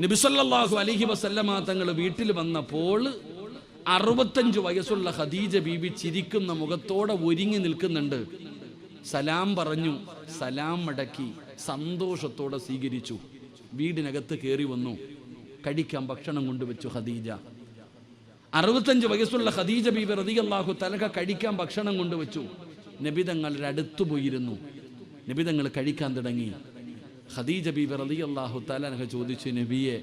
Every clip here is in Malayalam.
നബി സല്ലല്ലാഹു അലൈഹി വസല്ലമ തങ്ങൾ വീട്ടിൽ വന്നപ്പോൾ 65 വയസ്സുള്ള ഖദീജ ബീബി ചിരിക്കുന്ന മുഖത്തോടെ ഒരുങ്ങി നിൽക്കുന്നുണ്ട്. സലാം പറഞ്ഞു, സലാം മടക്കി സന്തോഷത്തോടെ സ്വീകരിച്ചു. വീടിനകത്ത് കയറി വന്നു. കഴിക്കാൻ ഭക്ഷണം കൊണ്ടുവച്ചു ഖദീജ. 65 വയസ്സുള്ള ഖദീജ ബീബി റളിയല്ലാഹു തആല കഴിക്കാൻ ഭക്ഷണം കൊണ്ടുവച്ചു. നബി തങ്ങളുടെ അടുത്ത് പോയിരുന്നു. നബി തങ്ങൾ കഴിക്കാൻ തുടങ്ങി. ഖദീജ ബീബി റളിയല്ലാഹു തആല ചോദിച്ചു, നബിയെ,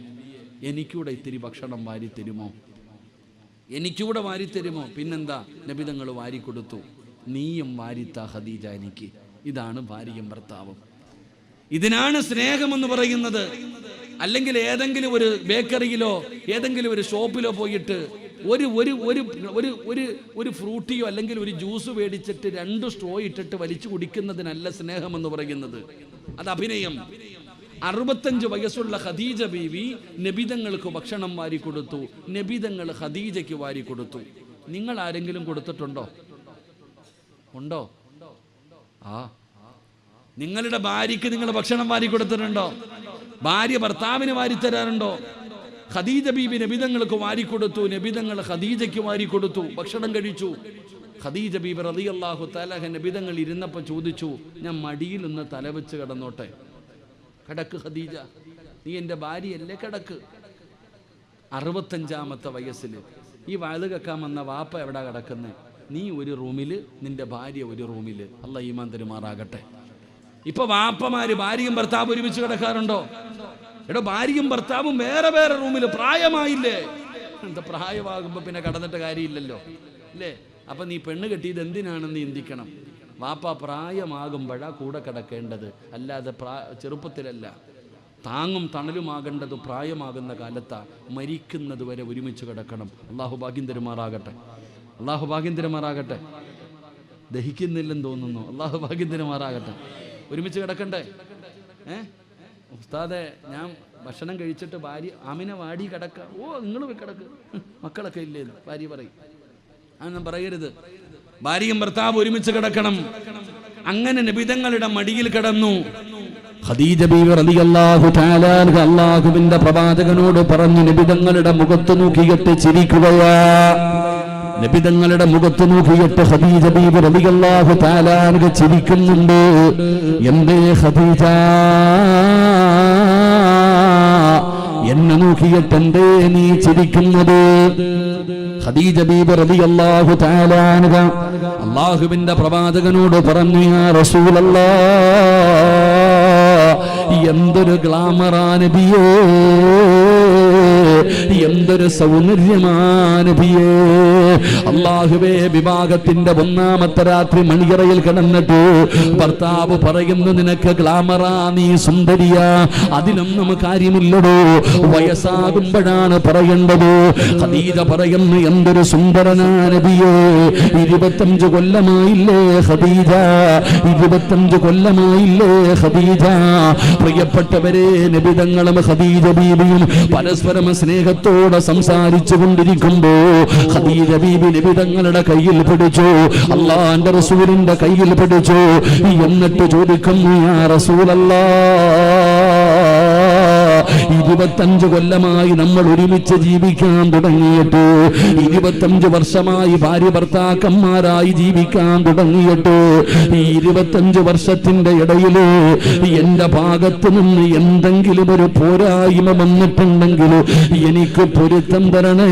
എനിക്കൂടെ ഇത്തിരി ഭക്ഷണം വാരി തരുമോ? എനിക്കൂടെ വാരിത്തരുമോ? പിന്നെന്താ, നബി തങ്ങൾ വാരിക്കൊടുത്തു. നീയും വാരിത്താ ഖദീജ എനിക്ക്. ഇതാണ് ഭാര്യയും ഭർത്താവും. ഇതിനാണ് സ്നേഹമെന്ന് പറയുന്നത്. അല്ലെങ്കിൽ ഏതെങ്കിലും ഒരു ബേക്കറിയിലോ ഏതെങ്കിലും ഒരു ഷോപ്പിലോ പോയിട്ട് ഒരു ഫ്രൂട്ടിയോ അല്ലെങ്കിൽ ഒരു ജ്യൂസ് മേടിച്ചിട്ട് 2 സ്ട്രോ ഇട്ടിട്ട് വലിച്ചു കുടിക്കുന്നതിനല്ല സ്നേഹമെന്ന് പറയുന്നത്. അത് അഭിനയം. 65 വയസ്സുള്ള ഖദീജ ബീവി നബിതങ്ങൾക്ക് ഭക്ഷണം വാരി കൊടുത്തു. നബിതങ്ങൾ ഖദീജയ്ക്ക് വാരി കൊടുത്തു. നിങ്ങൾ ആരെങ്കിലും കൊടുത്തിട്ടുണ്ടോ? ഉണ്ടോ? നിങ്ങളുടെ ഭാര്യയ്ക്ക് നിങ്ങൾ ഭക്ഷണം വാരി കൊടുത്തിട്ടുണ്ടോ? ഭാര്യ ഭർത്താവിന് വാരിത്തരാറുണ്ടോ? ഖദീജ ബീബി നബിതങ്ങൾക്ക് വാരിക്കൊടുത്തു. നബിതങ്ങൾ ഖദീജയ്ക്ക് വാരിക്കൊടുത്തു. ഭക്ഷണം കഴിച്ചു. ഖദീജ ബീബി റളിയല്ലാഹു തആല നബിതങ്ങൾ ഇരുന്നപ്പോൾ ചോദിച്ചു, ഞാൻ മടിയിൽ ഒന്ന് തലവെച്ച് കിടന്നോട്ടെ? കിടക്ക് ഖദീജ, നീ എൻ്റെ ഭാര്യയല്ലേ, കിടക്ക്. 65-ാമത്തെ വയസ്സിൽ ഈ വയത് കേൾക്കാൻ വന്ന വാപ്പ എവിടെ കിടക്കുന്നത്? നീ ഒരു റൂമിൽ, നിന്റെ ഭാര്യ ഒരു റൂമിൽ. അല്ലാഹ് ഈമാൻ തരുമാറാകട്ടെ. ഇപ്പൊ വാപ്പമാര് ഭാര്യയും ഭർത്താവും ഒരുമിച്ച് കിടക്കാറുണ്ടോ? എടോ, ഭാര്യയും ഭർത്താവും വേറെ വേറെ റൂമിൽ. പ്രായമായില്ലേ? എന്താ പ്രായമാകുമ്പോ പിന്നെ കടന്നിട്ട് കാര്യമില്ലല്ലോ അല്ലേ? അപ്പൊ നീ പെണ്ണ് കെട്ടിയത് എന്തിനാണെന്ന് ചിന്തിക്കണം. വാപ്പ പ്രായമാകുമ്പോഴാ കൂടെ കിടക്കേണ്ടത്, അല്ലാതെ ചെറുപ്പത്തിലല്ല. താങ്ങും തണലുമാകേണ്ടത് പ്രായമാകുന്ന കാലത്താ. മരിക്കുന്നത് വരെ ഒരുമിച്ച് കിടക്കണം. അള്ളാഹു ഭാഗ്യം തരുമാറാകട്ടെ. അള്ളാഹു ഭാഗ്യം തരുമാറാകട്ടെ. ദഹിക്കുന്നില്ലെന്ന് തോന്നുന്നു. അള്ളാഹു ഭാഗ്യം തരുമാറാകട്ടെ. ഒരുമിച്ച് കിടക്കണ്ടേ? ഉസ്താദെ, ഞാൻ ഭക്ഷണം കഴിച്ചിട്ട് ഭാര്യ ആമിന വാടി കിടക്ക. ഓ, നിങ്ങൾ കിടക്ക്, മക്കളൊക്കെ ഇല്ലേ? ഭാര്യ പറയും. അങ്ങനെ പറയരുത്. ഭാര്യയും ഭർത്താവ് ഒരുമിച്ച് കിടക്കണം. അങ്ങനെ നബിതങ്ങളുടെ മടിയിൽ കിടന്നു. ഖദീജ ബീവി റളിയല്ലാഹു തആല അല്ലാഹുവിന്റെ പ്രവാചകനോട് പറഞ്ഞു, നബിതങ്ങളുടെ മുഖത്ത് നോക്കിയിട്ട് ചിരിക്കുകയാ. നബിതങ്ങളുടെ മുഖത്ത് നോക്കിയിട്ട് ഖദീജ ബീവി റളിയല്ലാഹു തആല ചിരിക്കുന്നുണ്ട്. എന്തേ ഖദീജ, എന്നെ നോക്കിയിട്ട് എന്തേ നീ ചിരിക്കുന്നത്? ഖദീജ ബീബി റളിയല്ലാഹു തആല അൻഹ അല്ലാഹുവിന്റെ പ്രവാചകനോട് പറഞ്ഞു, യാ റസൂലല്ലാഹ്, എന്തൊരു ഗ്ലാമറാ നബിയേ, എന്തൊരു സൗന്ദര്യമാ നബിയേ. അല്ലാഹുവേ, വിവാഹത്തിന്റെ 1-ാമത്തെ രാത്രി മണിയറയിൽ കിടന്നിട്ട് ഭർത്താവ് പറയുന്നു, നിനക്ക് ഗ്ലാമറാ, നീ സുന്ദരിയാ. അതിനൊന്നും കാര്യമില്ലടോ, വയസ്സാകുമ്പോഴാണ് പറയേണ്ടത്. ഖദീജ പറയുന്നു, എന്തൊരു സുന്ദരനാ നബിയേ. 25 കൊല്ലമായില്ലേ ഖദീജ, 25 കൊല്ലമായില്ലേ ഖദീജ. പ്രിയപ്പെട്ടവരെ, നബിതങ്ങളും ഖദീജ ബീബിയും പരസ്പരം സ്നേഹത്തോടെ സംസാരിച്ചു കൊണ്ടിരിക്കുമ്പോ ഖദീജ ബീബി നബിതങ്ങളുടെ കയ്യിൽ പിടിച്ചു, അല്ലാഹുവിന്റെ റസൂലിന്റെ കയ്യിൽ പിടിച്ചു. എന്നിട്ട് ചോദിക്കുന്നു, യാ റസൂലല്ലാഹ്, 25 കൊല്ലമായി നമ്മൾ ഒരുമിച്ച് ജീവിക്കാൻ തുടങ്ങിയിട്ട്, 25 വർഷമായി ഭാര്യ ഭർത്താക്കന്മാരായി ജീവിക്കാൻ തുടങ്ങിയിട്ട്, ഈ 25 വർഷത്തിന്റെ ഇടയിൽ എന്റെ ഭാഗത്ത് നിന്ന് എന്തെങ്കിലും ഒരു പോരായ്മ വന്നിട്ടുണ്ടെങ്കിൽ എനിക്ക് പൊരുത്തം തരണേ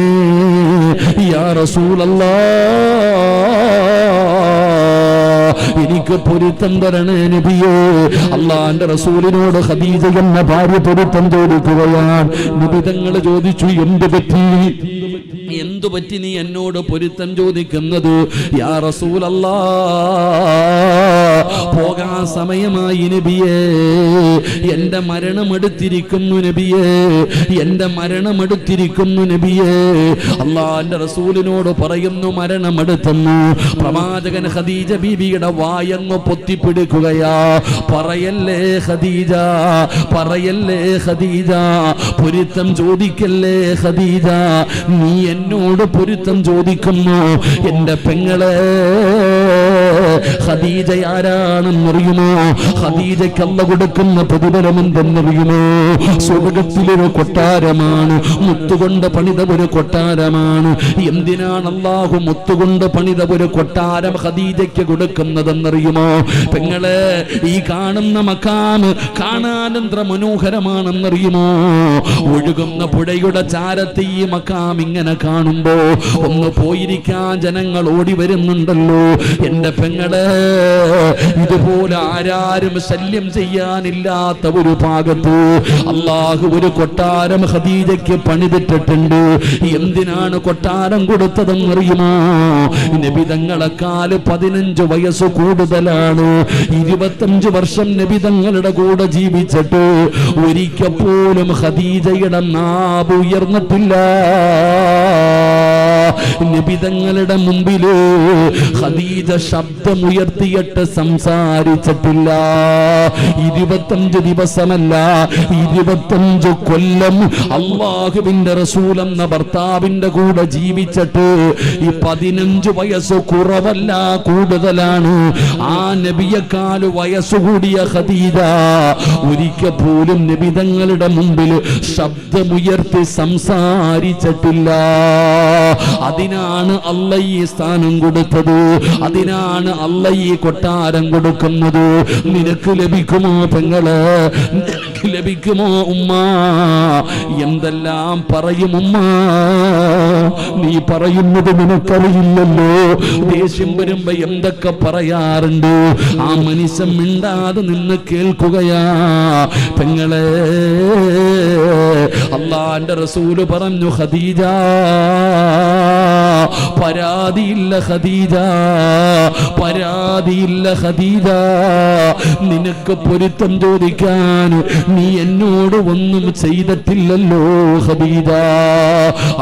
യാ റസൂലല്ലാഹ്, എനിക്ക് പൊരുത്തം തരണേ നബിയേ. അല്ലാഹുവിന്റെ റസൂലിനോട് ഖദീജ എന്ന ഭാര്യ പൊരുത്തം ചോദിക്കുകയാണ്. നബി തങ്ങൾ ചോദിച്ചു, എന്ത് പറ്റി നീ എന്നോട് പൊരുത്തം ചോദിക്കുന്നത്? യാ റസൂലല്ലാഹ്, പോകാൻ സമയമായി നബിയേ, എന്റെ മരണമെടുത്തിരിക്കുന്നു നബിയേ, എന്റെ മരണമെടുത്തിരിക്കുന്നു നബിയേ. അല്ലാഹുവിന്റെ റസൂലിനോട് പറയുന്നു, മരണമെടുത്തെന്നു. പ്രവാചകൻ ഖദീജ ബീബിയുടെ വായങ്ങ് പൊത്തിപ്പിടിക്കുകയാ. പറയല്ലേ ഖദീജ, പറയല്ലേ ഖദീജ, പൊരുത്തം ചോദിക്കല്ലേ ഖദീജ. നീ എന്നോട് എന്നോട് പൊരുത്തം ചോദിക്കുന്നു. എന്റെ പെങ്ങളെ ഖദീജ ആരാണെന്നറിയുമോ? ഖദീജയ്ക്ക് അല്ലാഹു കൊടുക്കുന്ന പ്രതിഫലം എന്തെന്നറിയുമോ? സ്വർഗ്ഗത്തിലൊരു കൊട്ടാരമാണ്, മുത്തുകൊണ്ട് പണിത ഒരു കൊട്ടാരമാണ്. എന്തിനാണ് അല്ലാഹു മുത്തുകൊണ്ട് പണിത ഒരു കൊട്ടാരം ഖദീജയ്ക്ക് കൊടുക്കുന്നതെന്നറിയുമോ? പെങ്ങളെ, ഈ കാണുന്ന മക്കാം കാണാനെത്ര മനോഹരമാണെന്നറിയുമോ? ഒഴുകുന്ന പുഴയുടെ ചാരത്ത് ഈ മക്കാം ഇങ്ങനെ കാണുമ്പോ ഒന്ന് പോയിരിക്കാൻ ജനങ്ങൾ ഓടി വരുന്നുണ്ടല്ലോ. എന്റെ പെങ്ങളെ, ഇതുപോലെ ആരാരും ശല്യം ചെയ്യാനില്ലാത്ത ഒരു ഭാഗത്ത് അല്ലാഹു ഒരു കൊട്ടാരം ഖദീജയ്ക്ക് പണിതിട്ടിട്ടുണ്ട്. എന്തിനാണ് കൊട്ടാരം കൊടുത്തതെന്നറിയുമോ? നബി തങ്ങളെക്കാൾ 15 വയസ്സ് കൂടുതലാണ്. 25 വർഷം നബി തങ്ങളുടെ കൂടെ ജീവിച്ചിട്ട് ഒരിക്കൽ പോലും ഖദീജയുടെ നാവ് ഉയർന്നിട്ടില്ല. നബി തങ്ങളുടെ മുമ്പില് ഖദീജ ശബ്ദമുയർത്തിയിട്ട് സംസാരിച്ചിട്ടില്ല. 25 ദിവസമല്ല, 25 കൊല്ലം അല്ലാഹുവിന്റെ റസൂൽ എന്ന ഭർത്താവിന്റെ കൂടെ ജീവിച്ചിട്ട് ഈ 15 വയസ്സ് കുറവല്ല, കൂടുതലാണ്. ആ നബിയെക്കാൾ വയസ്സ് കൂടിയ ഖദീജ ഒരിക്കൽ പോലും നബി തങ്ങളുടെ മുമ്പിൽ ശബ്ദമുയർത്തി സംസാരിച്ചിട്ടില്ല. അതിനാണ് അല്ലാഹ് ഈ സ്ഥാനം കൊടുത്തത്. അതിനാണ് അല്ലാഹ് ഈ കൊട്ടാരം കൊടുക്കുന്നത്. നിനക്ക് ലഭിക്കുമോ പെങ്ങളെ? നിനക്ക് ലഭിക്കുമോ ഉമ്മ? എന്തെല്ലാം പറയും ഉമ്മ, നീ പറയുന്നത് നിനക്കറിയില്ലല്ലോ. ദേഷ്യം വരുമ്പോ എന്തൊക്കെ പറയാറുണ്ട്. ആ മനുഷ്യൻ മിണ്ടാതെ നിന്ന് കേൾക്കുകയാ പെങ്ങളെ. അല്ലാഹുവിന്റെ റസൂല് പറഞ്ഞു, ഖദീജ പരാതിയില്ല ഖദീജ, പരാതിയില്ല ഖദീജ. നിനക്ക് പൊരുത്തം ചോദിക്കാൻ നീ എന്നോട് ഒന്നും ചെയ്തിട്ടില്ലല്ലോ ഖദീജ.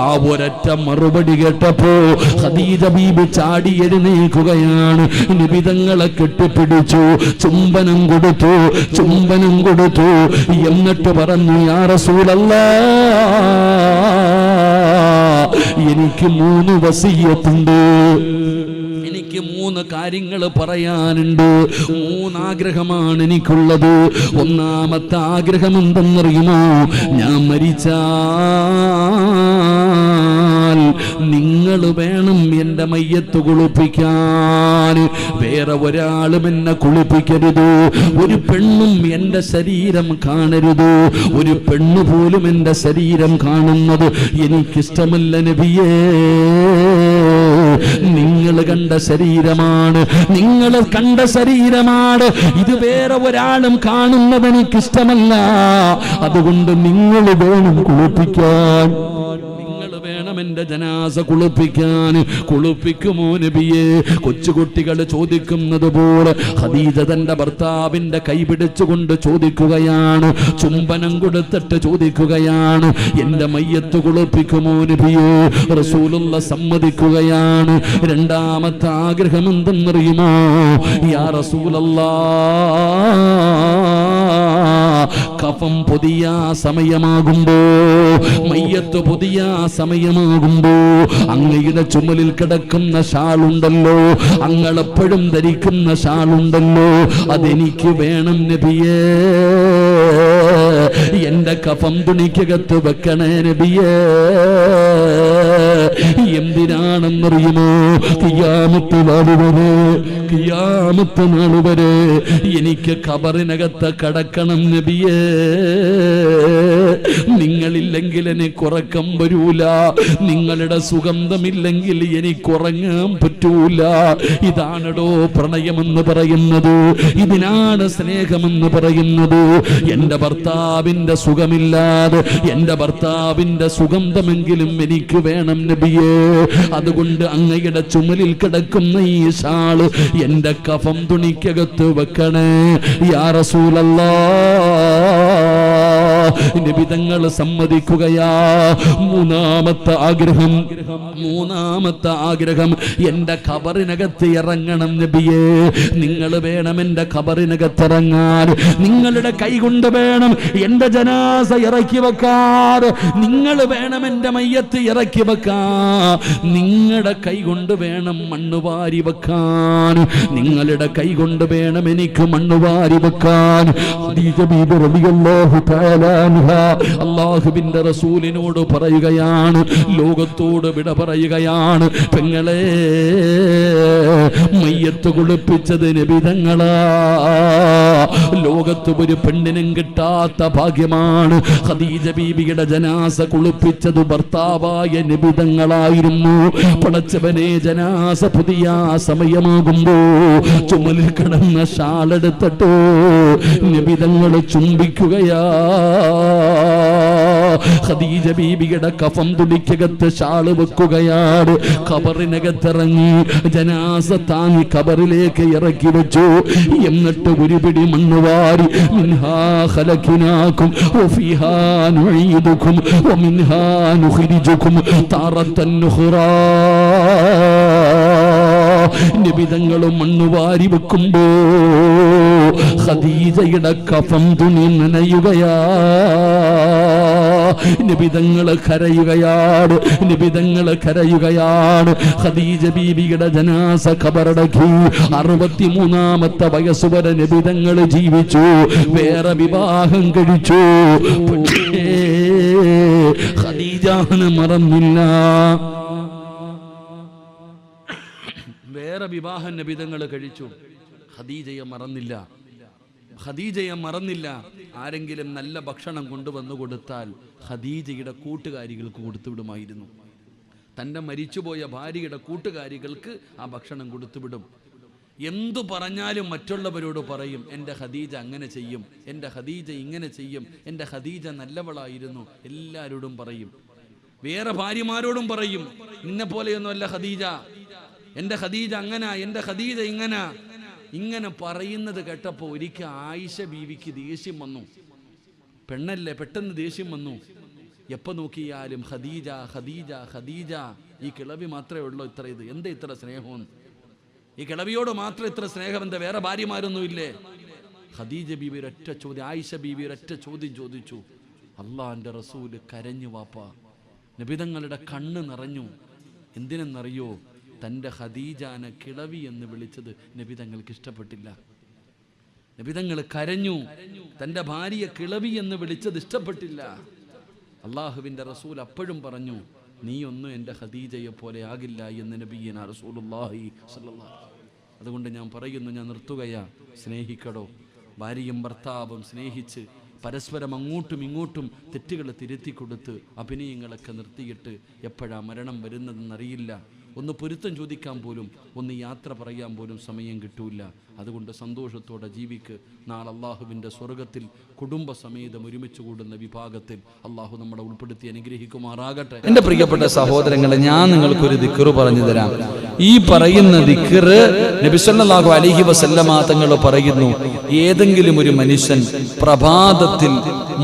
ആ ഒരൊറ്റ മറുപടി കേട്ടപ്പോ ഖദീജ ബീബി ചാടി എഴുന്നേൽക്കുകയാണ്. നബി തങ്ങളെ കെട്ടിപ്പിടിച്ചു, ചുംബനം കൊടുത്തു, ചുംബനം കൊടുത്തു. എന്നിട്ട് പറഞ്ഞു, യാ റസൂലല്ലാഹ്, എനിക്ക് 3 വസിയ്യത്തുണ്ട്. എനിക്ക് 3 കാര്യങ്ങൾ പറയാനുണ്ട്. 3 ആഗ്രഹമാണ് എനിക്കുള്ളത്. ഒന്നാമത്തെ ആഗ്രഹം എന്തെന്നറിയുമോ? ഞാൻ മരിച്ചാൽ നിങ്ങൾ വേണം എന്റെ മയ്യത്ത് കുളിപ്പിക്കാൻ. വേറെ ഒരാളും എന്നെ കുളിപ്പിക്കരുത്. ഒരു പെണ്ണും എന്റെ ശരീരം കാണരുത്. ഒരു പെണ്ണു പോലും എന്റെ ശരീരം കാണുന്നത് എനിക്കിഷ്ടമല്ല നബിയേ. നിങ്ങൾ കണ്ട ശരീരമാണ്, നിങ്ങൾ കണ്ട ശരീരമാണ്. ഇത് വേറെ ഒരാളും കാണുന്നത് എനിക്കിഷ്ടമല്ല. അതുകൊണ്ട് നിങ്ങൾ വേണം കുളിപ്പിക്കാൻ. വേണം എന്റെ ജനാസ കുളിപ്പിക്കാൻ. കുളിപ്പിക്കുമോ നബിയെ? കൊച്ചുകുട്ടികൾ ചോദിക്കുന്നത് പോലെ ഖദീജ തന്റെ ഭർത്താവിന്റെ കൈ പിടിച്ചുകൊണ്ട് ചോദിക്കുകയാണ്, ചുംബനം കൊടുത്തിട്ട് ചോദിക്കുകയാണ്, എന്റെ മയ്യത്ത് കുളിപ്പിക്കുമോ നബിയെ? റസൂലുള്ള സമ്മതിക്കുകയാണ്. രണ്ടാമത്തെ ആഗ്രഹം എന്തെന്നറിയുമോ? യാ റസൂലല്ലാഹ്, കഫം പൊതിയ സമയമാകുമ്പോ, മയ്യത്ത് പൊതിയ സമയമാകുമ്പോ അങ്ങയുടെ ചുമലിൽ കിടക്കുന്ന ഷാളുണ്ടല്ലോ, അങ്ങെപ്പോഴും ധരിക്കുന്ന ഷാളുണ്ടല്ലോ, അതെനിക്ക് വേണം നബിയേ. എന്റെ കഫം തുണിക്കകത്ത് വെക്കണേ നബിയേ. എന്തിനാണെന്നറിയുമോ? ഖിയാമത്ത് നാൾ വരെ എനിക്ക് ഖബറിനകത്ത് കടക്കണം നബിയേ. നിങ്ങളില്ലെങ്കിൽ എനിക്ക് ഉറക്കം വരൂല. നിങ്ങളുടെ സുഗന്ധമില്ലെങ്കിൽ എനിക്ക് ഉറങ്ങാൻ പറ്റൂല. ഇതാണടോ പ്രണയമെന്ന് പറയുന്നത്. ഇതിനാണ് സ്നേഹമെന്ന് പറയുന്നത്. എന്റെ ഭർത്താവിന്റെ സുഖമില്ലാതെ എന്റെ ഭർത്താവിന്റെ സുഗന്ധമെങ്കിലും എനിക്ക് വേണം നബിയേ. അതുകൊണ്ട് അങ്ങയുടെ ചുമലിൽ കിടക്കുന്ന ഈ ഷാള് എന്റെ കഫം തുണിക്കകത്ത് വെക്കണേ യാ റസൂലല്ലാഹ്. നിബിതങ്ങൾ സമ്മതിക്കുകയാ. മൂന്നാമത്തെ ആഗ്രഹം എന്റെ ഖബറിനകത്ത് ഇറങ്ങണം നബിയേ. നിങ്ങൾ വേണം എന്റെ ഖബറിനകത്ത് ഇറങ്ങാൻ. നിങ്ങളുടെ കൈകൊണ്ട് വേണം എന്റെ ജനാസ ഇറക്കി വെക്കാൻ. നിങ്ങൾ വേണം എന്റെ മയ്യത്ത് ഇറക്കി വെക്കാൻ. നിങ്ങളുടെ കൈകൊണ്ട് വേണം മണ്ണ് വാരി വെക്കാൻ. നിങ്ങളുടെ കൈകൊണ്ട് വേണം എനിക്ക് മണ്ണ് വാരി വെക്കാൻ. ഖദീജ ബീബി റളിയല്ലാഹു തആല അൻഹാ അല്ലാഹുവിന്റെ റസൂലിനോട് പറയുകയാണ്, ലോകത്തോട് വിട പറയുകയാണ്. പെങ്ങളെ, മയ്യത്ത് കുളിപ്പിച്ചത് നബിതങ്ങളാ. ലോകത്ത് ഒരു പെണ്ണിനും കിട്ടാത്ത ഭാഗ്യമാണ്. ഖദീജ ബീബിയുടെ ജനാസ കുളിപ്പിച്ചത് ഭർത്താവായ നബിതങ്ങളായിരുന്നു. പടച്ചവനെ, ജനാസ പുതിയ സമയമാകുമ്പോ ചുമലിൽ കിടന്ന ഷാളെടുത്തിട്ട് നബിതങ്ങൾ ചുംബിക്കുകയാ. ഖദീജ ബീബിയുടെ കഫം തുണിക്കകത്ത് ഷാള് വെക്കുകയാണ്. ഖബറിനകത്തിറങ്ങി ജനാസ താങ്ങി ഖബറിലേക്ക് ഇറക്കി വെച്ചു. എന്നിട്ട് ഒരു പിടി മണ്ണ് വാരി, മിൻഹാ ഖലഖനാകും വഫീഹാ നുഈദുകും വമിൻഹാ നുഖ്രിജുകും താറത്തൻ ഉഖ്റാ. നിബിതങ്ങളും മണ്ണ് വാരി വെക്കുമ്പോ ഖദീജയുടെ കഫം തുണി നനയുകയാ. നിബിതങ്ങള് കരയുകയാണ്. ഖദീജ ബീബിയുടെ ജനാസ ഖബറടക്കി. 63-ാമത്തെ വയസ്സ് വരെ നിബിതങ്ങൾ ജീവിച്ചു. വേറെ വിവാഹം കഴിച്ചു. പക്ഷേ ഖദീജാനെ മറന്നില്ല. വേറെ വിവാഹം നബിതങ്ങൾ കഴിച്ചു. ഖദീജയെ മറന്നില്ല. ആരെങ്കിലും നല്ല ഭക്ഷണം കൊണ്ടുവന്നു കൊടുത്താൽ ഖദീജയുടെ കൂട്ടുകാരികൾക്ക് കൊടുത്തുവിടുമായിരുന്നു. തൻ്റെ മരിച്ചുപോയ ഭാര്യയുടെ കൂട്ടുകാരികൾക്ക് ആ ഭക്ഷണം കൊടുത്തുവിടും. എന്തു പറഞ്ഞാലും മറ്റുള്ളവരോട് പറയും, എൻ്റെ ഖദീജ അങ്ങനെ ചെയ്യും, എൻ്റെ ഖദീജ ഇങ്ങനെ ചെയ്യും, എൻ്റെ ഖദീജ നല്ലവളായിരുന്നു. എല്ലാവരോടും പറയും. വേറെ ഭാര്യമാരോടും പറയും, നിന്നെ പോലെയൊന്നുമല്ല ഖദീജ, എൻ്റെ ഖദീജ അങ്ങനെ, എൻ്റെ ഖദീജ ഇങ്ങനെ പറയുന്നത് കേട്ടപ്പോൾ ഒരിക്കൽ ആയിഷ ബീവിക്ക് ദേഷ്യം വന്നു. പെണ്ണല്ലേ, പെട്ടെന്ന് ദേഷ്യം വന്നു. എപ്പോൾ നോക്കിയാലും ഖദീജ ഖദീജ ഖദീജ. ഈ കിളവി മാത്രമേ ഉള്ളൂ എന്താ ഇത്ര സ്നേഹമെന്ന്? ഈ കിളവിയോട് മാത്രം ഇത്ര സ്നേഹം എന്താ? വേറെ ഭാര്യമാരൊന്നും ഇല്ലേ? ഖദീജ ബീവി ഒരൊറ്റ ചോദ്യം, ആയിഷ ബീവി ഒരൊറ്റ ചോദ്യം ചോദിച്ചു. അള്ളാഹുവിൻ്റെ റസൂല് കരഞ്ഞു. വാപ്പ നബിതങ്ങളുടെ കണ്ണ് നിറഞ്ഞു. എന്തിനെന്നറിയോ? തൻ്റെ ഖദീജാനെ കിളവി എന്ന് വിളിച്ചത് നബിതങ്ങൾക്ക് ഇഷ്ടപ്പെട്ടില്ല. നബിതങ്ങൾ കരഞ്ഞു. തൻ്റെ ഭാര്യയെ കിളവി എന്ന് വിളിച്ചത് ഇഷ്ടപ്പെട്ടില്ല. അള്ളാഹുവിൻ്റെ റസൂൽ അപ്പോഴും പറഞ്ഞു, നീ ഒന്നും എൻ്റെ ഖദീജയെ പോലെ ആകില്ല എന്ന് നബിയന റസൂലുള്ളാഹി സ്വല്ലല്ലാഹു അലൈഹി വസല്ലം. അതുകൊണ്ട് ഞാൻ പറയുന്നു, ഞാൻ നിർത്തുകയാ, സ്നേഹിക്കടോ. ഭാര്യയും ഭർത്താവും സ്നേഹിച്ച് പരസ്പരം അങ്ങോട്ടും ഇങ്ങോട്ടും തെറ്റുകൾ തിരുത്തി കൊടുത്ത് അഭിനയങ്ങളൊക്കെ നിർത്തിയിട്ട് എപ്പോഴാ മരണം വരുന്നതെന്നറിയില്ല. ഒന്ന് പൊരുത്തം ചോദിക്കാൻ പോലും, ഒന്ന് യാത്ര പറയാൻ പോലും സമയം കിട്ടൂല. അതുകൊണ്ട് സന്തോഷത്തോടെ ജീവിക്ക്. നാളെ അള്ളാഹുവിൻ്റെ സ്വർഗത്തിൽ കുടുംബസമേതം ഒരുമിച്ച് കൂടുന്ന വിഭാഗത്തിൽ അള്ളാഹു നമ്മളെ ഉൾപ്പെടുത്തി അനുഗ്രഹിക്കുമാറാകട്ടെ. എൻ്റെ പ്രിയപ്പെട്ട സഹോദരങ്ങളെ, ഞാൻ നിങ്ങൾക്കൊരു ദിക്റ് പറഞ്ഞു തരാം. ഈ പറയുന്ന ദിക്റ് നബി സല്ലല്ലാഹു അലൈഹി വസല്ലമ തങ്ങൾ പറയുന്നു, ഏതെങ്കിലും ഒരു മനുഷ്യൻ പ്രഭാതത്തിൽ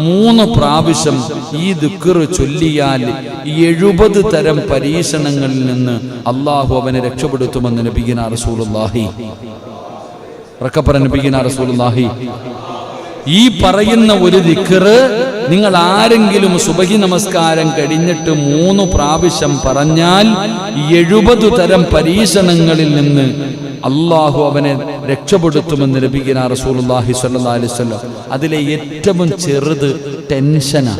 3 പ്രാവശ്യം ഈ ദിക്റ് ചൊല്ലിയാൽ 70 തരം പരീക്ഷണങ്ങളിൽ നിന്ന് അള്ളാഹു അവനെ രക്ഷപ്പെടുത്തുമെന്ന് നബിയുനാ റസൂലുള്ളാഹി. റസൂലുള്ളാഹി ഈ പറയുന്ന ഒരു ദിക്റ് നിങ്ങൾ ആരെങ്കിലും സുബഹി നമസ്കാരം കഴിഞ്ഞിട്ട് 3 പ്രാവശ്യം പറഞ്ഞാൽ 70 തരം പരീക്ഷണങ്ങളിൽ നിന്ന് അള്ളാഹു അവനെ രക്ഷപ്പെടുത്തുമെന്ന് നബിയുനാ റസൂലുള്ളാഹി സ്വല്ലല്ലാഹു അലൈഹി വസല്ലം. അതിലെ ഏറ്റവും ചെറുത് ടെൻഷനാ.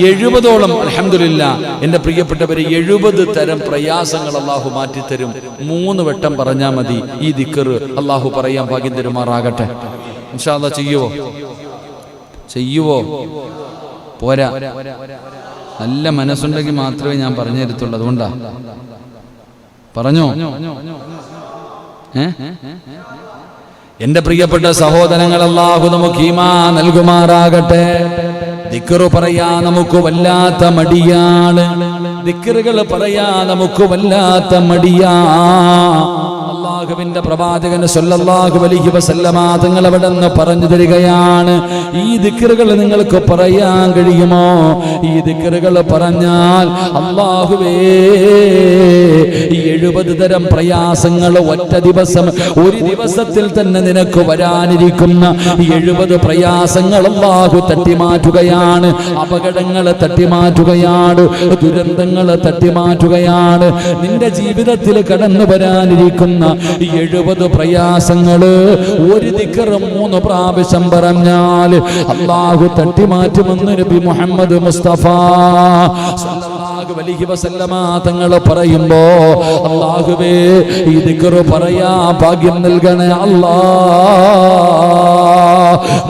70ഓളം അൽഹംദുലില്ലാഹ് എൻ്റെ പ്രിയപ്പെട്ടവരെ 70 തരം പ്രയാസങ്ങൾ അള്ളാഹു മാറ്റിത്തരും. 3 വട്ടം പറഞ്ഞാൽ മതി ഈ ദിക്റ്. അള്ളാഹു പറയാൻ ഭാഗ്യം തരുമാറാകട്ടെ. ഇൻഷാ അല്ലാഹ് ചെയ്യുവോ? പോരാ, നല്ല മനസ്സുണ്ടെങ്കിൽ മാത്രമേ ഞാൻ പറഞ്ഞു തരത്തുള്ളൂ. അതുകൊണ്ടാ പറഞ്ഞോ. എന്റെ പ്രിയപ്പെട്ട സഹോദരങ്ങൾ, അല്ലാഹു നമുക്ക് ഈമാൻ നൽകുമാറാകട്ടെ. ദിക്റ് പറയാ നമുക്ക് വല്ലാത്ത മടിയാണ്. ദിക്റുകൾ പറയാ നമുക്ക് വല്ലാത്ത മടിയാ. അല്ലാഹുവിന്റെ പ്രവാചകൻ സല്ലല്ലാഹു അലൈഹി വസല്ലമ തങ്ങൾ അവിടെ നിന്ന് പറഞ്ഞു തരികയാണ്, ഈ ദിക്റുകൾ നിങ്ങൾക്ക് പറയാൻ കഴിയുമോ? ഈ ദിക്റുകൾ പറഞ്ഞാൽ അല്ലാഹുവേ 70 തരം പ്രയാസങ്ങൾ ഒറ്റ ദിവസം, ഒരു ദിവസത്തിൽ തന്നെ നിനക്ക് വരാനിരിക്കുന്ന 70 പ്രയാസങ്ങൾ അല്ലാഹു തട്ടിമാറ്റുകയാണ്. അപകടങ്ങൾ തട്ടിമാറ്റുകയാണ്, ദുരന്തങ്ങൾ തട്ടിമാറ്റുകയാണ്. നിന്റെ ജീവിതത്തിൽ കടന്നു വരാനിരിക്കുന്ന 70 പ്രയാസങ്ങള് ഒരു ദിക്ർ 3 പ്രാവശ്യം പറഞ്ഞാൽ അല്ലാഹു തട്ടിമാറ്റുമെന്ന് നബി മുഹമ്മദ് മുസ്തഫ സല്ലല്ലാഹു അലൈഹി വസല്ലമ തങ്ങൾ പറയുമ്പോ, അല്ലാഹുവേ ഈ ദിക്ർ പറയാ ഭാഗ്യം നൽകണേ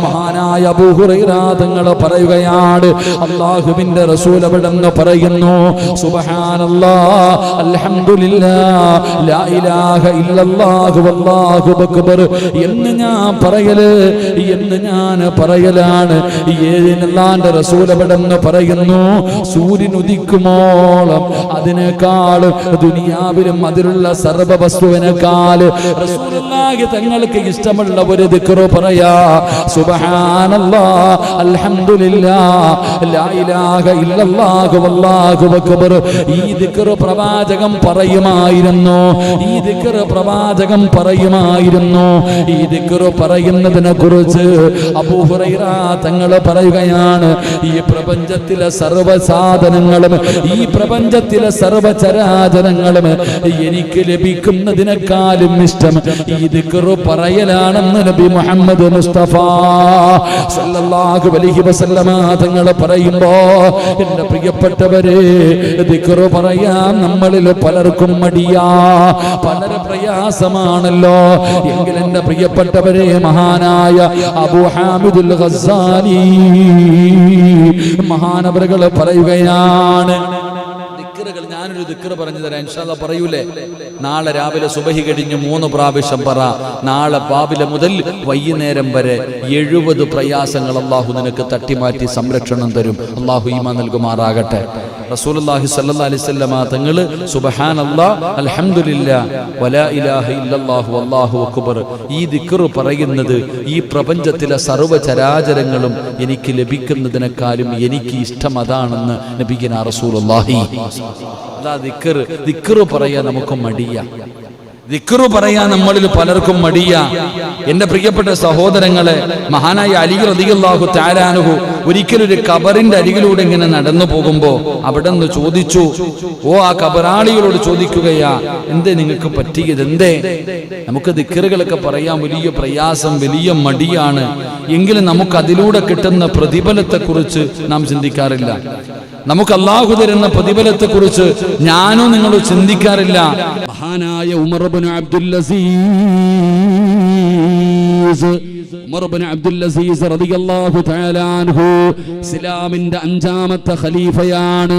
മഹാനായ അബൂ ഹുറൈറ തങ്ങൾ പറയുകയാണ്, അല്ലാഹുവിന്റെ റസൂൽ അവിടെന്ന് പറയുന്നു, സുബ്ഹാനല്ലാഹ് അൽഹംദുലില്ലാഹ് ലാ ഇലാഹ ഇല്ലല്ലാഹു വല്ലാഹു അക്ബർ എന്ന് ഞാൻ പറയലാണ്. ഏതിനല്ലാന്റെ റസൂൽ അവിടെന്ന് പറയുന്നു, സൂര്യൻ ഉദിക്കുമോളം അതിനേക്കാൾ ദുനിയാവിലും അതിലുള്ള സർവ്വ വസ്തുവിനേക്കാൾ റസൂലുള്ളാഹി തങ്ങൾക്ക് ഇഷ്ടമുള്ള ഒരു ദിക്ർ പറയാ, സുബ്ഹാനല്ലാഹ് അൽഹംദുലില്ലാഹ് ലാ ഇലാഹ ഇല്ലല്ലാഹു വല്ലാഹു അക്ബർ. ഈ ദിക്ർ പ്രവാചകൻ പറയുമായിരുന്നു. ഈ ദിക്ർ പ്രവാചകൻ പറയുമായിരുന്നു. ഈ ദിക്ർ പറയുന്നതിനെ കുറിച്ച് അബൂ ഹുറൈറ തങ്ങൾ പറയുകയാണ്, ഈ പ്രപഞ്ചത്തിലെ സർവ്വ സാധനങ്ങളും ഈ പ്രപഞ്ചത്തിലെ സർവ്വ ചരാചരങ്ങളും എനിക്ക് ലഭിക്കുന്നതിനേക്കാളും ഇഷ്ടം ഈ ദിക്ർ പറയലാണെന്ന് നബി മുഹമ്മദ് മുസ്തഫ സല്ലല്ലാഹു അലൈഹി വസല്ലമ തങ്ങൾ പറയുമ്പോ, എന്റെ പ്രിയപ്പെട്ടവരെ, ദിക്ർ പറയാൻ നമ്മളിൽ പലർക്കും മടിയാ, പലരെ പ്രയാസമാണല്ലോ. എങ്കിൽ എന്റെ പ്രിയപ്പെട്ടവരെ, മഹാനായ അബൂ ഹാമിദുൽ ഗസ്സാലി മഹാനവറുകൾ പറയുകയാണ്, ഞാനൊരു ദിക്ർ പറഞ്ഞു തരാം, ഇൻഷാ അല്ലാഹ് പറയൂലേ? നാളെ രാവിലെ സുബഹി കഴിഞ്ഞ് 3 പ്രാവശ്യം പറ. നാളെ രാവിലെ മുതൽ വൈകുന്നേരം വരെ 70 പ്രയാസങ്ങൾ അല്ലാഹു നിനക്ക് തട്ടിമാറ്റി സംരക്ഷണം തരും. അല്ലാഹു ഈമാൻ നൽകുമാറാകട്ടെ. റസൂലുള്ളാഹി സ്വല്ലല്ലാഹു അലൈഹി വസല്ലമ തങ്ങൾ സുബ്ഹാനല്ലാഹ് അൽഹംദുലില്ലാഹ് വലാ ഇലാഹ ഇല്ലല്ലാഹു വല്ലാഹു അക്ബർ ഈ ദിക്ർ പറയുന്നത് ഈ പ്രപഞ്ചത്തിലെ സർവ്വ ചരാചരങ്ങളും എനിക്ക് ലഭിക്കുന്നതിനേക്കാളും എനിക്ക് ഇഷ്ടം അതാണെന്ന് നബിയുനാ റസൂലുള്ളാഹി. അതാ ദിക്ർ പറയാൻ നമുക്ക് മടിയ, ദിക്ർ പറയാൻ നമ്മളിൽ പലർക്കും മടിയ. എന്റെ പ്രിയപ്പെട്ട സഹോദരങ്ങളെ, മഹാനായ അലി റളിയല്ലാഹു തആല അൻഹു ഒരിക്കലൊരു ഖബറിന്റെ അരികിലൂടെ ഇങ്ങനെ നടന്നു പോകുമ്പോ അവിടെ നിന്ന് ചോദിച്ചു, ആ ഖബറാളികളോട് ചോദിക്കുകയാ, എന്തേ നിങ്ങൾക്ക് പറ്റിയത്? എന്തേ? നമുക്ക് ദിക്റുകളൊക്കെ പറയാൻ വലിയ പ്രയാസം, വലിയ മടിയാണ്. എങ്കിലും നമുക്ക് അതിലൂടെ കിട്ടുന്ന പ്രതിഫലത്തെ കുറിച്ച് നാം ചിന്തിക്കാറില്ല. നമുക്ക് അല്ലാഹു തരുന്ന പ്രതിഫലത്തെ കുറിച്ച് ഞാനോ നിങ്ങളോ ചിന്തിക്കാറില്ല. മഹാനായ ഉമർ ഇബ്നു അബ്ദുൽ അസീസ് റളിയല്ലാഹു തആല അൻഹു ഇസ്ലാമിന്റെ 5ാമത്തെ ഖലീഫയാണ്.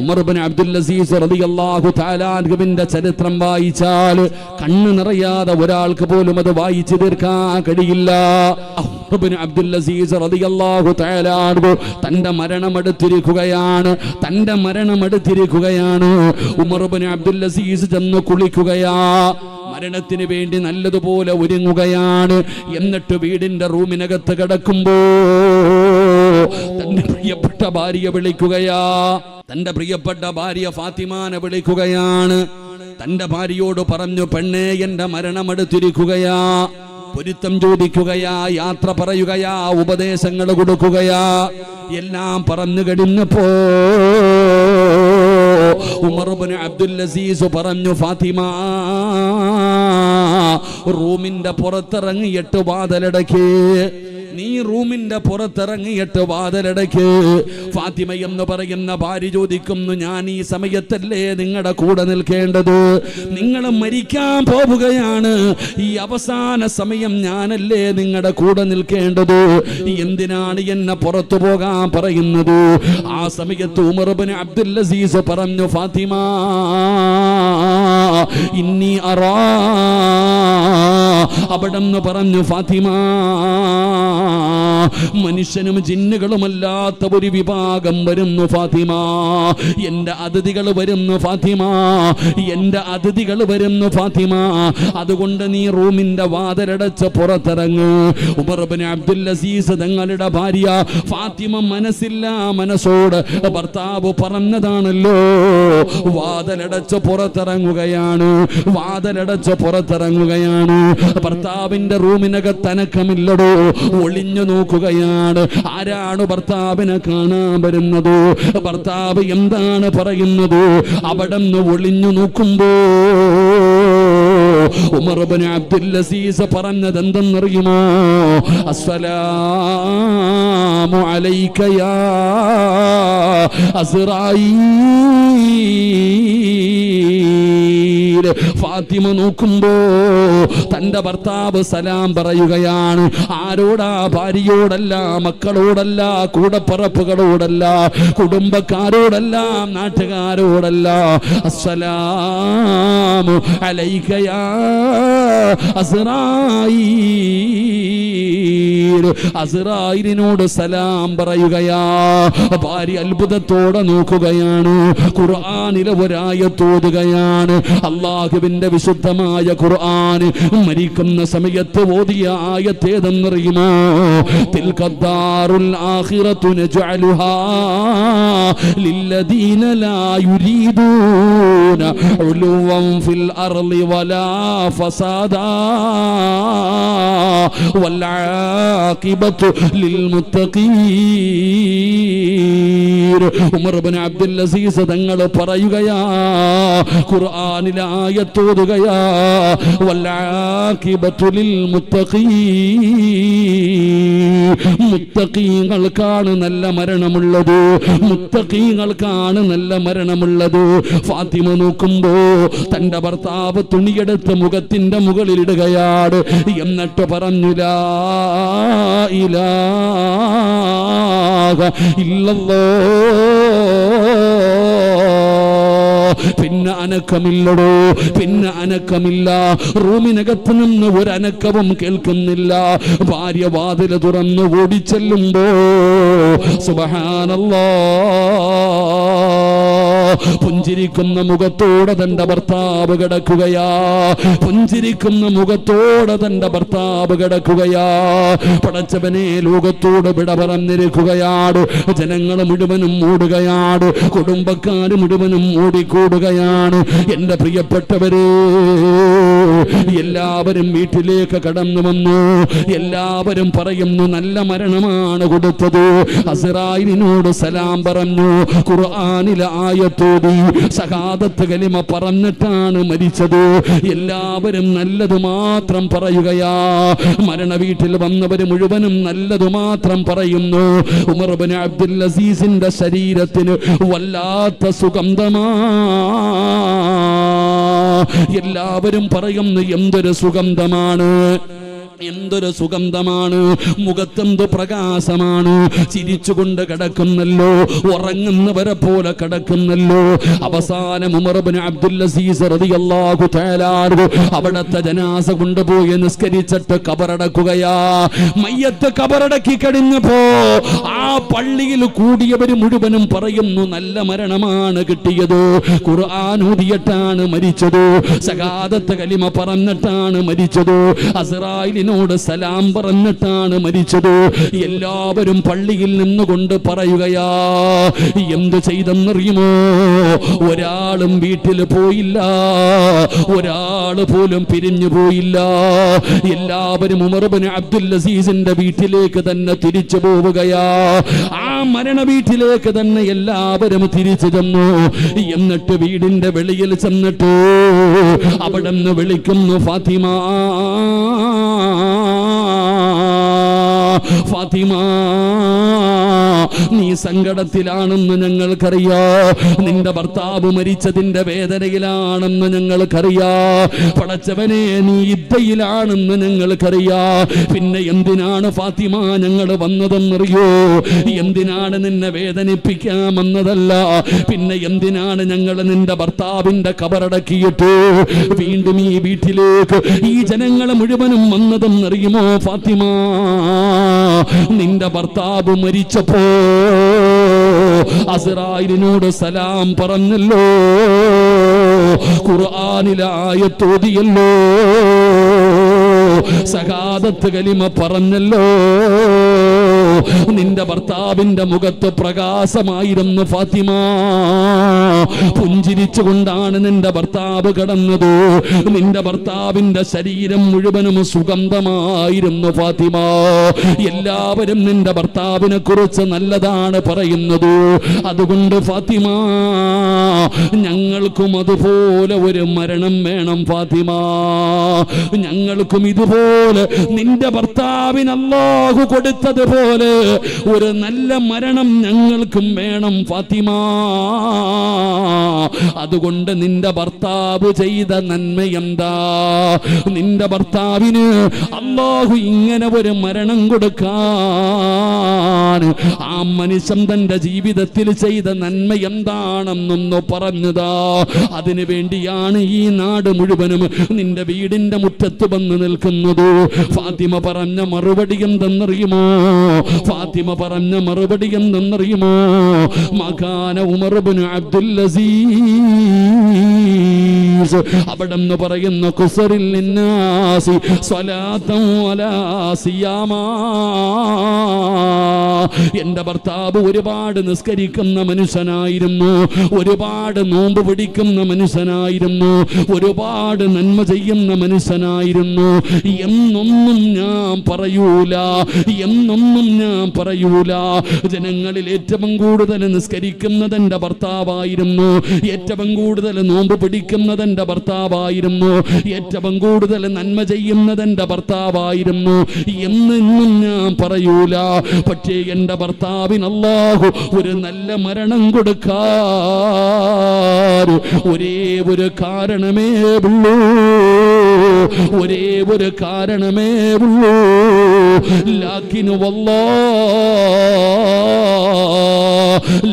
ഉമർ ഇബ്നു അബ്ദുൽ അസീസ് റളിയല്ലാഹു തആല അൻഹുവിന്റെ ചരിത്രം വായിച്ചാൽ കണ്ണ് നിറയാതെ ഒരാൾക്ക് പോലും അത് വായിച്ചു തീർക്കാൻ കഴിയില്ല. ഉമർ ഇബ്നു അബ്ദുൽ അസീസ് റളിയല്ലാഹു തആല അൻഹു തന്റെ മരണമടുത്തിരിക്കുകയാണ്. ഉമർ ഇബ്നു അബ്ദുൽ അസീസ് ചെന്ന് കുളിക്കുകയാ, മരണത്തിന് വേണ്ടി നല്ലതുപോലെ ഒരുങ്ങുകയാണ്. എന്നിട്ട് വീടിന്റെ റൂമിനകത്ത് കിടക്കുമ്പോ തന്റെ പ്രിയപ്പെട്ട ഭാര്യ വിളിക്കുകയാ. തന്റെ പ്രിയപ്പെട്ട ഭാര്യ ഫാത്തിമാനെ വിളിക്കുകയാണ്. തന്റെ ഭാര്യയോട് പറഞ്ഞു, പെണ്ണേ, എന്റെ മരണമടുത്തിരിക്കുകയാ. പൊരുത്തം ചോദിക്കുകയാ, യാത്ര പറയുകയാ, ഉപദേശങ്ങൾ കൊടുക്കുകയാ. എല്ലാം പറഞ്ഞു കഴിഞ്ഞപ്പോ ഉമർ ഇബ്നു അബ്ദുൽ അസീസ് പറഞ്ഞു, ഫാത്തിമ, റൂമിന്റെ പുറത്തിറങ്ങിയിട്ട് വാതിലടയ്ക്ക്. നീ റൂമിന്റെ പുറത്തിറങ്ങിയിട്ട് വാതിലടയ്ക്ക്. ഫാത്തിമ എന്ന് പറയുന്ന ഭാര്യ ചോദിക്കുന്നു, ഞാൻ ഈ സമയത്തല്ലേ നിങ്ങളുടെ കൂടെ നിൽക്കേണ്ടത്? നിങ്ങൾ മരിക്കാൻ പോവുകയാണ്. ഈ അവസാന സമയം ഞാനല്ലേ നിങ്ങളുടെ കൂടെ നിൽക്കേണ്ടത്? എന്തിനാണ് എന്നെ പുറത്തു പോകാൻ പറയുന്നത്? ആ സമയത്ത് ഉമർ ഇബ്നു അബ്ദുൽ അസീസ് പറഞ്ഞു, ഫാത്തിമ, ഇന്നി അറാ അവിടെന്ന് പറഞ്ഞു, ഫാത്തിമ, മനുഷ്യനും ജിന്നുകളുമല്ലാത്ത ഒരു വിഭാഗം വരുന്നു ഫാത്തിമ, എന്റെ അതിഥികൾ വരുന്നു ഫാത്തിമ, എന്റെ അതിഥികൾ വരുന്നു ഫാത്തിമ. അതുകൊണ്ട് നീ റൂമിന്റെ വാതിലടച്ച് പുറത്തിറങ്ങ്. ഉമർ ഇബ്നു അബ്ദുൽ അസീസ് തങ്ങളുടെ ഭാര്യ ഫാത്തിമ മനസ്സില്ല മനസ്സോട് ഭർത്താവ് പറഞ്ഞതാണല്ലോ, വാതിലടച്ച് പുറത്തിറങ്ങുകയാണ്, വാതിലടച്ച് പുറത്തിറങ്ങുകയാണ്. ഭർത്താവിന്റെ റൂമിനകത്ത് അനക്കമില്ലടോ, ഒളിഞ്ഞു നോക്കുകയാണ്. ആരാണ് ഭർത്താവിനെ കാണാൻ വരുന്നത്? ഭർത്താവ് എന്താണ് പറയുന്നത്? അവിടെ നിന്ന് ഒളിഞ്ഞു നോക്കുമ്പോ ഉമർ ഇബ്നു അബ്ദുൽ അസീസ് പറഞ്ഞത് എന്തെന്നറിയുമോ? അസ്സലാമു അലൈക യാ അസ്റായീൽ. ഫാത്തിമ നോക്കുമ്പോ തന്റെ ഭർത്താവ് സലാം പറയുകയാണ്. ആരോടാ? ഭാര്യയോടല്ല, മക്കളോടല്ല, കൂടപ്പറപ്പുകളോടല്ല, കുടുംബക്കാരോടല്ല, നാട്ടുകാരോടല്ല. അസ്സലാമു അലൈക യാ അസ്റായീൽ. അസ്റായീലിനോട് സലാം പറയുകയാ. ഭാര്യ അത്ഭുതത്തോടെ നോക്കുകയാണ്. ഖുർആനിലെ ഒരായത്ത് ഓതുകയാണ്. അല്ലാഹുവിന്റെ വിശുദ്ധമായ ഖുർആൻ മരിക്കുന്ന സമയത്ത് ഓതിയ ആയത്ത് ഏതെന്നറിയുമോ? തിൽകദ്ദാറുൽ ആഖിറതു നജഅലുഹാ ലില്ലദീന ലാ യുരീദൂന ഉലുവൻ ഫിൽ അർളി വലാ ഫസാദാ വൽ ആഖിബതു ലിൽ മുത്തഖീൻ. ഉമർ ഇബ്നു അബ്ദുൽ അസീസ് തങ്ങൾ പറയുകയാ, ഖുർആനിലെ ആയത്ത് ഓതുകയാ, വൽ ആഖിബതു ലിൽ മുത്തഖീൻ. മുത്തഖീങ്ങൾക്കാണ് നല്ല മരണമുള്ളത്, മുത്തഖീങ്ങൾക്കാണ് നല്ല മരണമുള്ളത്. ഫാത്തിമ നോക്കുമ്പോ തന്റെ ഭർത്താവ് തുണിയെടുത്ത് മുഖത്തിന്റെ മുകളിലിടുകയാണ്. എന്നിട്ട് പറഞ്ഞു, ലാ ഇലാഹ ഇല്ലല്ലാഹ്. പിന്നെ അനക്കമില്ലടോ, പിന്നെ അനക്കമില്ല. റൂമിനകത്ത് നിന്ന് ഒരു അനക്കവും കേൾക്കുന്നില്ല. ഭാര്യ വാതിൽ തുറന്ന് ഓടിച്ചെല്ലുമ്പോ സുബ്ഹാനല്ലാഹ്, പുഞ്ചിരിക്കുന്ന മുഖത്തോടെ തന്റെ ഭർത്താവ് കിടക്കുകയാ. പുഞ്ചിരിക്കുന്ന മുഖത്തോടെ തന്റെ ഭർത്താവ് കിടക്കുകയാ. പടച്ചവനെ, ലോകത്തോട് വിട പറഞ്ഞിരിക്കുകയാണ്. ജനങ്ങൾ മുഴുവനും ഓടുകയാണ്, കുടുംബക്കാർ മുഴുവനും ഓടിക്കൂടുകയാണ്. എന്റെ പ്രിയപ്പെട്ടവരെ, എല്ലാവരും വീട്ടിലേക്ക് കടന്നു വന്നു. എല്ലാവരും പറയുന്നു, നല്ല മരണമാണ് കൊടുത്തത്. അസ്റായീലിനോട് സലാം പറഞ്ഞു. ഖുർആനിലെ ആയത്തോടി ശഹാദത്ത് കലിമ പറഞ്ഞിട്ടാണ് മരിച്ചത്. എല്ലാവരും നല്ലത് മാത്രം പറയുകയാ. മരണ വീട്ടിൽ വന്നവര് മുഴുവനും നല്ലത് മാത്രം പറയുന്നു. ഉമർ ഇബ്നു അബ്ദുൽ അസീസിന്റെ ശരീരത്തിന് വല്ലാത്ത സുഗന്ധമാ. എല്ലാവരും പറയുന്നു, എന്തൊരു സുഗന്ധമാണ്, എന്തൊരു സുഗന്ധമാണ്, മുഖത്തെന്ത് പ്രകാശമാണ്. ചിരിച്ചുകൊണ്ട് കിടക്കുന്നല്ലോ, ഉറങ്ങുന്നവരെ പോലെ കിടക്കുന്നല്ലോ. അവസാനം ഉമർ ഇബ്നു അബ്ദുൽ അസീസ് റളിയല്ലാഹു തആല അവിടത്തെ ജനാസ കൊണ്ടുപോയി നിസ്കരിച്ചിട്ട് കബറടക്കുകയാ. മയ്യത്ത് കബറടക്കി കഴിഞ്ഞപ്പോ ആ പള്ളിയിൽ കൂടിയവര് മുഴുവനും പറയുന്നു, നല്ല മരണമാണ് കിട്ടിയത്. ഖുർആൻ ഓതിയിട്ടാണ് മരിച്ചത്, ശഹാദത്ത് കലിമ പറഞ്ഞിട്ടാണ് മരിച്ചത്, അസ്റായീലിനോട് സലാം പറഞ്ഞിട്ടാണ് മരിച്ചത്. എല്ലാവരും പള്ളിയിൽ നിന്നുകൊണ്ട് പറയുകയാ. എന്ത് ചെയ്തെന്നറിയുമോ? ഒരാളും വീട്ടിൽ പോയില്ല, ഒരാള് പോലും പിരിഞ്ഞു പോയില്ല. എല്ലാവരും ഉമർ ഇബ്നു അബ്ദുൽ അസീസിന്റെ വീട്ടിലേക്ക് തന്നെ തിരിച്ചു പോവുകയാ. ആ മരണ വീട്ടിലേക്ക് തന്നെ എല്ലാവരും തിരിച്ചു ചെന്നു. എന്നിട്ട് വീടിന്റെ വെളിയിൽ ചെന്നിട്ട് അവിടെ നിന്ന് വിളിക്കുന്നു, ഫാത്തിമ, ഫാത്തിമ, നീ സങ്കടത്തിലാണെന്ന് ഞങ്ങൾക്കറിയാ, നിന്റെ ഭർത്താവ് മരിച്ചതിന്റെ വേദനയിലാണെന്ന് ഞങ്ങൾക്കറിയാ. പടച്ചവനെ, നീ ഇദ്ദയിലാണെന്ന് ഞങ്ങൾക്കറിയാ. പിന്നെ എന്തിനാണ് ഫാത്തിമ ഞങ്ങൾ വന്നതെന്നറിയോ? എന്തിനാണ് നിന്നെ വേദനിപ്പിക്കാൻ വന്നതല്ല. പിന്നെ എന്തിനാണ് ഞങ്ങൾ നിന്റെ ഭർത്താവിന്റെ കബറടക്കിയിട്ട് വീണ്ടും ഈ വീട്ടിലേക്ക് ഈ ജനങ്ങൾ മുഴുവനും വന്നതെന്നറിയുമോ ഫാത്തിമ? നിന്റെ ഭർത്താവ് മരിച്ചപ്പോ അസ്റായിലിനോട് സലാം പറഞ്ഞല്ലോ, ഖുർആനിലെ ആയത്തോതിയല്ലോ, സഹാദത്ത് കലിമ പറഞ്ഞല്ലോ. നിന്റെ ഭർത്താവിന്റെ മുഖത്ത് പ്രകാശമായിരുന്നു ഫാത്തിമ. പുഞ്ചിരിച്ചുകൊണ്ടാണ് നിന്റെ ഭർത്താവ് കടന്നത്. നിന്റെ ഭർത്താവിന്റെ ശരീരം മുഴുവനും സുഗന്ധമായിരുന്നു ഫാത്തിമ. എല്ലാവരും നിന്റെ ഭർത്താവിനെ കുറിച്ച് നല്ലതാണ് പറയുന്നത്. അതുകൊണ്ട് ഫാത്തിമ, ഞങ്ങൾക്കും അതുപോലെ ഒരു മരണം വേണം ഫാത്തിമ. ഞങ്ങൾക്കും ഇതുപോലെ നിന്റെ ഭർത്താവിന് അല്ലാഹു കൊടുത്തതുപോലെ ഒരു നല്ല മരണം ഞങ്ങൾക്കും വേണം ഫാത്തിമ. അതുകൊണ്ട് നിന്റെ ഭർത്താവ് ചെയ്ത നന്മ എന്താ? നിന്റെ ഭർത്താവിന് അല്ലാഹു ഇങ്ങനെ ഒരു മരണം കൊടുക്കാൻ ആ മനുഷ്യൻ തന്റെ ജീവിതത്തിൽ ചെയ്ത നന്മ എന്താണെന്നൊന്ന് പറഞ്ഞതാ. അതിനു വേണ്ടിയാണ് ഈ നാട് മുഴുവനും നിന്റെ വീടിന്റെ മുറ്റത്ത് വന്ന് നിൽക്കുന്നത്. ഫാത്തിമ പറഞ്ഞ മറുപടി എന്തെന്നറിയുമോ? ഫാത്തിമ പറഞ്ഞ മറുപടി എന്തെന്നറിയുമോ? മകാന ഉമർ ഇബ്നു അബ്ദുൽ അസീസ് അവിടെന്ന് പറയുന്ന ഖുസറിൽ നിന്നാസി സ്വലാത്തൻ വലാ സിയാമാ. എന്റെ ഭർത്താവ് ഒരുപാട് നിസ്കരിക്കുന്ന മനുഷ്യനായിരുന്നു, ഒരുപാട് നോമ്പ് പിടിക്കുന്ന മനുഷ്യനായിരുന്നു, ഒരുപാട് നന്മ ചെയ്യുന്ന മനുഷ്യനായിരുന്നു. എന്നൊന്നും ഞാൻ പറയൂല, എന്നൊന്നും ഞാൻ പറയൂല. ജനങ്ങളിൽ ഏറ്റവും കൂടുതൽ നിസ്കരിക്കുന്നത് എന്റെ ഭർത്താവായിരുന്നു, ഏറ്റവും കൂടുതൽ നോമ്പ് പിടിക്കുന്നത് എന്റെ ഭർത്താവായിരുന്നു, ഏറ്റവും കൂടുതൽ നന്മ ചെയ്യുന്നത് എന്റെ ഭർത്താവായിരുന്നു എന്നും ഞാൻ പറയൂല. പക്ഷേ എന്റെ ഭർത്താവിന് അല്ലാഹു ഒരു നല്ല മരണം കൊടുക്കാൻ ഒരേ ഒരു കാരണമേ ഉള്ളൂ, ഒരേ ഒരു കാരണമേ ഉള്ളൂ.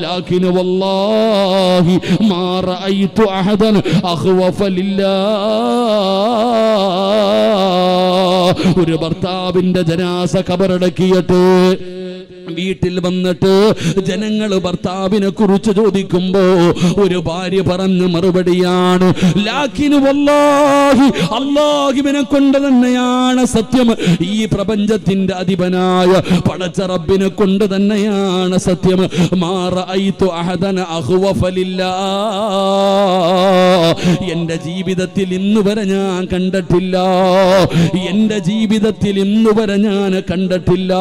ലാകിൻ വല്ലാഹി മാ റഅയ്തു അഹദൻ അഖ്വഫ ലില്ലാഹ്. ഒരു ഭർത്താവിന്റെ ജനാസ ഖബറടക്കിയിട്ട് വീട്ടിൽ വന്നിട്ട് ജനങ്ങൾ ഭർത്താവിനെ കുറിച്ച് ചോദിക്കുമ്പോ ഒരു ഭാര്യ പറഞ്ഞ മറുപടിയാണ്, ലാകിൻ വല്ലാഹി, അല്ലാഹുവിനെ കൊണ്ട് തന്നെയാണ് സത്യം, ഈ പ്രപഞ്ചത്തിന്റെ അധിപനായ പടച്ച റബ്ബിനെ കൊണ്ട് തന്നെയാണ് സത്യം, മാ റഅയ്തു അഹദൻ അഖ്വഫ ലില്ലാഹ്. എന്റെ ജീവിതത്തിൽ ഇന്ന് വരെ ഞാൻ കണ്ടിട്ടില്ല, എന്റെ ജീവിതത്തിൽ ഇന്ന് വരെ ഞാൻ കണ്ടിട്ടില്ല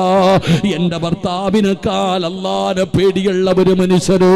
എന്റെ ഭർത്താവിനേക്കാൾ അല്ലാഹുവിനെ പേടിയുള്ള ഒരു മനുഷ്യരോ